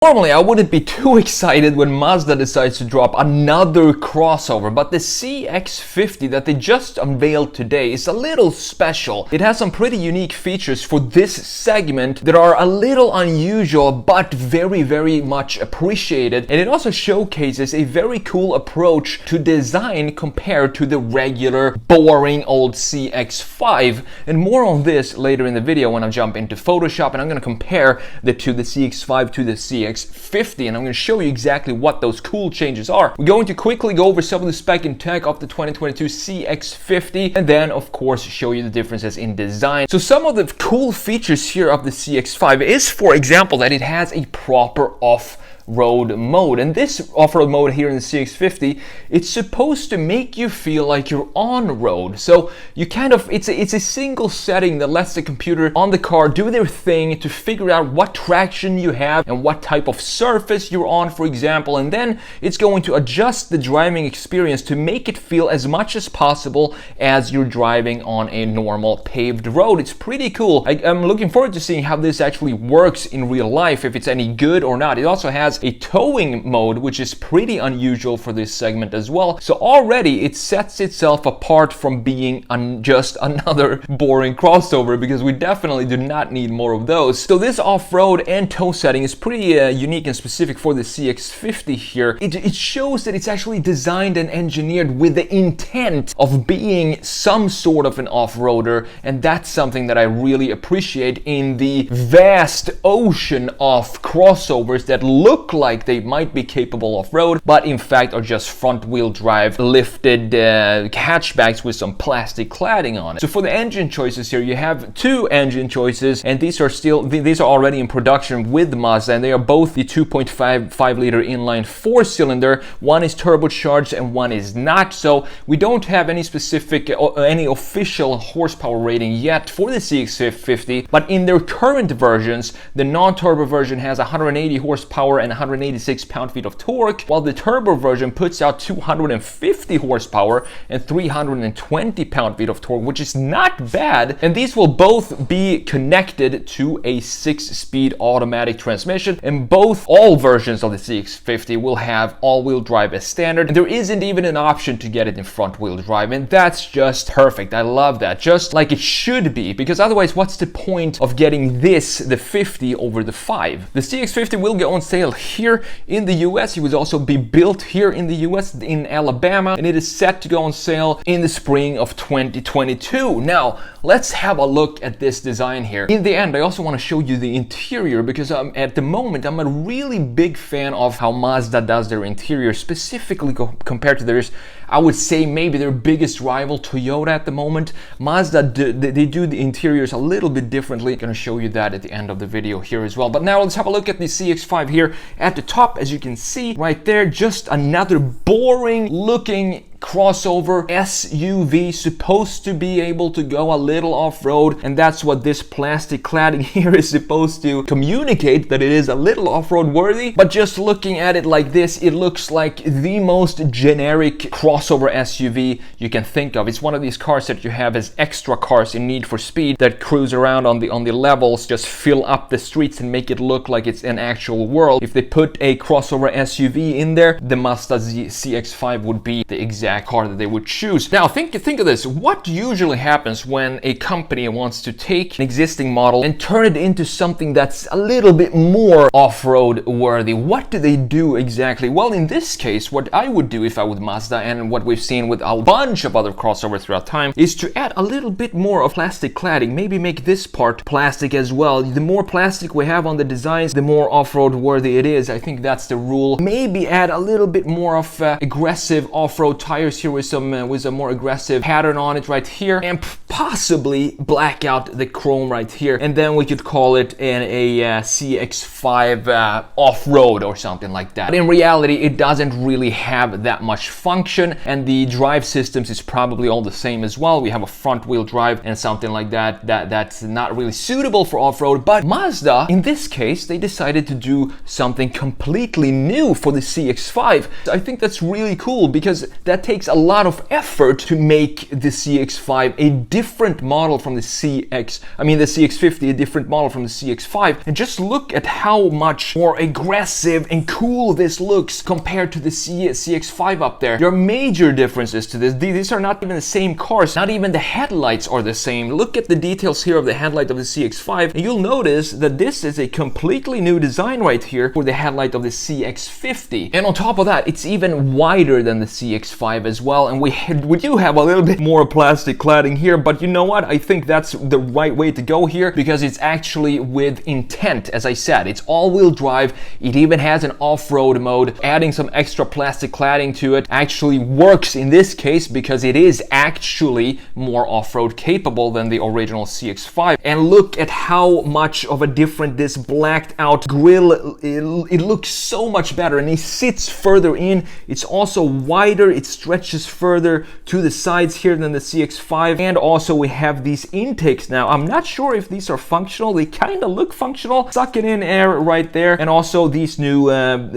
Normally, I wouldn't be too excited when Mazda decides to drop another crossover, but the CX-50 that they just unveiled today is a little special. It has some pretty unique features for this segment that are a little unusual, but very, very much appreciated. And it also showcases a very cool approach to design compared to the regular, boring old CX-5. And more on this later in the video when I jump into Photoshop, and I'm going to compare the CX-5 to the CX-50, and I'm going to show you exactly what those cool changes are. We're going to quickly go over some of the spec and tech of the 2022 CX-50, and then of course show you the differences in design. So some of the cool features here of the CX-5 is, for example, that it has a proper off-road mode. And this off-road mode here in the CX-50, it's supposed to make you feel like you're on road. So you kind of, it's a single setting that lets the computer on the car do their thing to figure out what traction you have and what type of surface you're on, for example, and then it's going to adjust the driving experience to make it feel as much as possible as you're driving on a normal paved road. It's pretty cool. I'm looking forward to seeing how this actually works in real life, if it's any good or not. It also has a towing mode, which is pretty unusual for this segment as well. So already it sets itself apart from being just another boring crossover, because we definitely do not need more of those. So this off-road and tow setting is pretty unique and specific for the CX-50 here. It shows that it's actually designed and engineered with the intent of being some sort of an off-roader, and that's something that I really appreciate in the vast ocean of crossovers that look like they might be capable off-road, but in fact are just front-wheel drive lifted hatchbacks with some plastic cladding on it. So for the engine choices here, you have two engine choices, and these are already in production with Mazda, and they are both the 2.5 liter inline 4-cylinder. One is turbocharged and one is not. So we don't have any specific any official horsepower rating yet for the CX-50, but in their current versions, the non-turbo version has 180 horsepower and 186 pound-feet of torque, while the turbo version puts out 250 horsepower and 320 pound-feet of torque, which is not bad. And these will both be connected to a 6-speed automatic transmission, and all versions of the CX-50 will have all-wheel drive as standard, and there isn't even an option to get it in front-wheel drive, and that's just perfect. I love that, just like it should be, because otherwise what's the point of getting this, the 50, over the 5? The CX-50 will go on sale here in the US. It will also be built here in the US, in Alabama, and it is set to go on sale in the spring of 2022. Now, let's have a look at this design here. In the end, I also want to show you the interior, because at the moment, I'm a really big fan of how Mazda does their interior, specifically compared to theirs. I would say maybe their biggest rival, Toyota, at the moment. Mazda, they do the interiors a little bit differently. I'm going to show you that at the end of the video here as well. But now let's have a look at the CX-5 here. At the top, as you can see right there, just another boring looking crossover SUV, supposed to be able to go a little off-road, and that's what this plastic cladding here is supposed to communicate, that it is a little off-road worthy. But just looking at it like this, it looks like the most generic crossover SUV you can think of. It's one of these cars that you have as extra cars in Need for Speed that cruise around on the levels, just fill up the streets and make it look like it's an actual world. If they put a crossover SUV in there, the Mazda CX-5 would be the exact car that they would choose. Now think of this. What usually happens when a company wants to take an existing model and turn it into something that's a little bit more off-road worthy? What do they do exactly? Well, in this case, what I would do if I was Mazda, and what we've seen with a bunch of other crossovers throughout time, is to add a little bit more of plastic cladding. Maybe make this part plastic as well. The more plastic we have on the designs, the more off-road worthy it is. I think that's the rule. Maybe add a little bit more of aggressive off-road tires here with a more aggressive pattern on it right here, and possibly black out the chrome right here, and then we could call it a CX-5 off-road or something like that. But in reality, it doesn't really have that much function, and the drive systems is probably all the same as well. We have a front-wheel drive and something like that's not really suitable for off-road. But Mazda, in this case, they decided to do something completely new for the CX-5. I think that's really cool, because that takes a lot of effort to make the CX-5 a different model from the CX-50, a different model from the CX-5, and just look at how much more aggressive and cool this looks compared to the CX-5 up there. There are major differences to this. These are not even the same cars, not even the headlights are the same. Look at the details here of the headlight of the CX-5, and you'll notice that this is a completely new design right here for the headlight of the CX-50. And on top of that, it's even wider than the CX-5 as well, and we do have a little bit more plastic cladding here, but you know what? I think that's the right way to go here because it's actually with intent. As I said, it's all-wheel drive. It even has an off-road mode. Adding some extra plastic cladding to it actually works in this case because it is actually more off-road capable than the original CX-5. And look at how much of a different this blacked out grille, it looks so much better, and it sits further in. It's also wider, it stretches further to the sides here than the CX-5, and also we have these intakes now. I'm not sure if these are functional. They kind of look functional, sucking in air right there, and also these new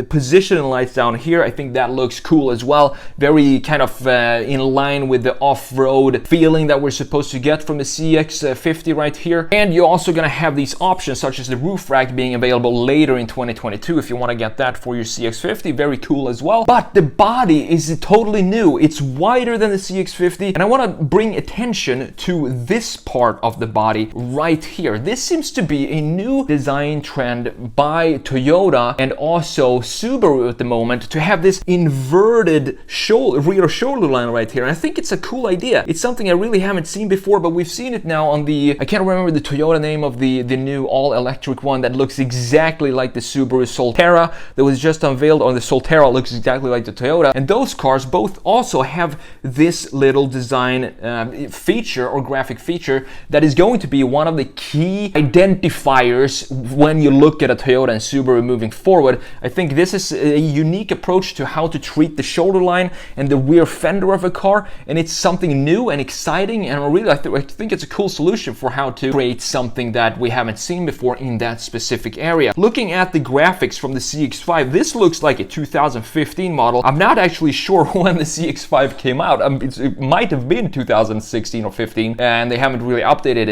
positioning lights down here. I think that looks cool as well. Very kind of in line with the off-road feeling that we're supposed to get from the CX-50 right here. And you're also gonna have these options such as the roof rack being available later in 2022 if you want to get that for your CX-50. Very cool as well. But the body is totally new. It's wider than the CX-50, and I want to bring attention to this part of the body right here. This seems to be a new design trend by Toyota and also Subaru at the moment to have this inverted rear shoulder line right here. And I think it's a cool idea. It's something I really haven't seen before, but we've seen it now on the, I can't remember the Toyota name of the new all-electric one that looks exactly like the Subaru Solterra that was just unveiled, or the Solterra looks exactly like the Toyota. And those cars both also have this little design feature or graphic feature that is going to be one of the key identifiers when you look at a Toyota and Subaru moving forward. I think this is a unique approach to how to treat the shoulder line and the rear fender of a car, and it's something new and exciting, and I think it's a cool solution for how to create something that we haven't seen before in that specific area. Looking at the graphics from the CX-5, this looks like a 2015 model. I'm not actually sure when the CX-5 came out. It might have been 2016 or 15, and they haven't really updated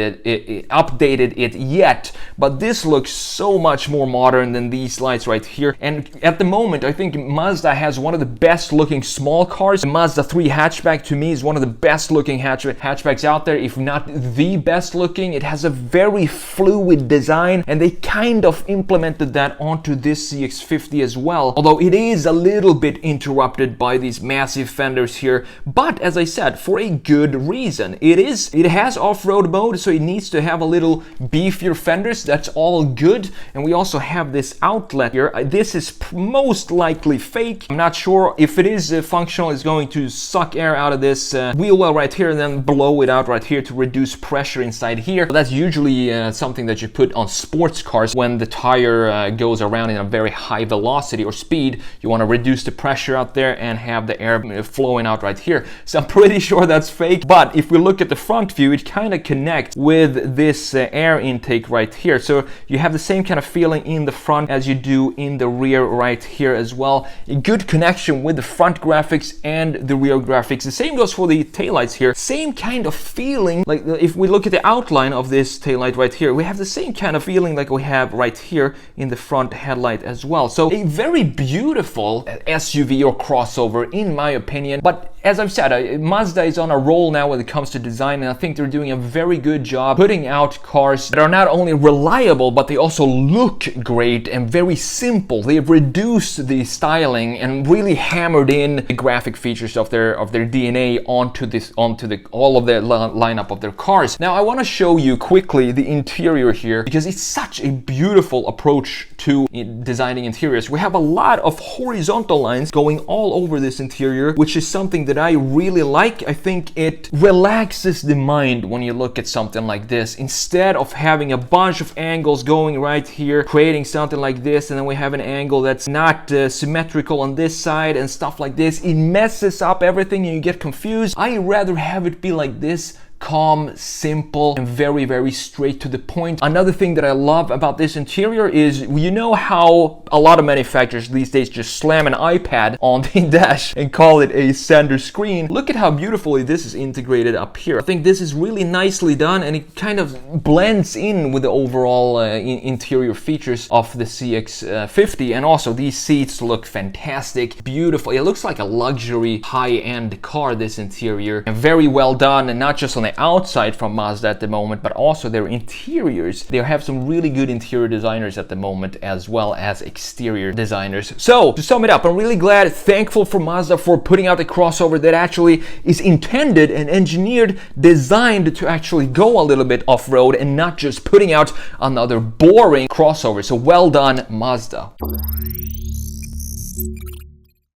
it yet, but this looks so much more modern than these lights right here. And at the moment, I think Mazda has one of the best looking small cars. The Mazda 3 hatchback to me is one of the best looking hatchbacks out there, if not the best looking. It has a very fluid design, and they kind of implemented that onto this CX-50 as well, although it is a little bit interrupted by these massive fenders here, but as I said, for a good reason. It has off-road mode, so it needs to have a little beefier fenders. That's all good. And we also have this outlet here. This is most likely fake. I'm not sure if it is functional. It's going to suck air out of this wheel well right here and then blow it out right here to reduce pressure inside here. That's usually something that you put on sports cars when the tire goes around in a very high velocity or speed. You want to reduce the pressure out there and have the air flowing out right here. So I'm pretty sure that's fake, but if we look at the front view, it kind of connects with this air intake right here. So you have the same kind of feeling in the front as you do in the rear right here as well. A good connection with the front graphics and the rear graphics. The same goes for the taillights here. Same kind of feeling, like if we look at the outline of this taillight right here, we have the same kind of feeling like we have right here in the front headlight as well. So a very beautiful SUV or crossover in my opinion. But as I've said, Mazda is on a roll now when it comes to design, and I think they're doing a very good job putting out cars that are not only reliable, but they also look great and very simple. They've reduced the styling and really hammered in the graphic features of their DNA onto all of the lineup of their cars. Now I want to show you quickly the interior here because it's such a beautiful approach to designing interiors. We have a lot of horizontal lines going all over this interior, which is something that I really like. I think it relaxes the mind when you look at something like this, instead of having a bunch of angles going right here, creating something like this, and then we have an angle that's not symmetrical on this side and stuff like this. It messes up everything and you get confused. I rather have it be like this calm, simple, and very, very straight to the point. Another thing that I love about this interior is, you know how a lot of manufacturers these days just slam an iPad on the dash and call it a center screen. Look at how beautifully this is integrated up here. I think this is really nicely done, and it kind of blends in with the overall interior features of the CX-50. And also these seats look fantastic, beautiful. It looks like a luxury high-end car, this interior, and very well done, and not just on the outside from Mazda at the moment, but also their interiors. They have some really good interior designers at the moment, as well as exterior designers. So to sum it up, I'm really glad, thankful for Mazda for putting out a crossover that actually is intended and engineered, designed to actually go a little bit off-road and not just putting out another boring crossover. So well done, Mazda.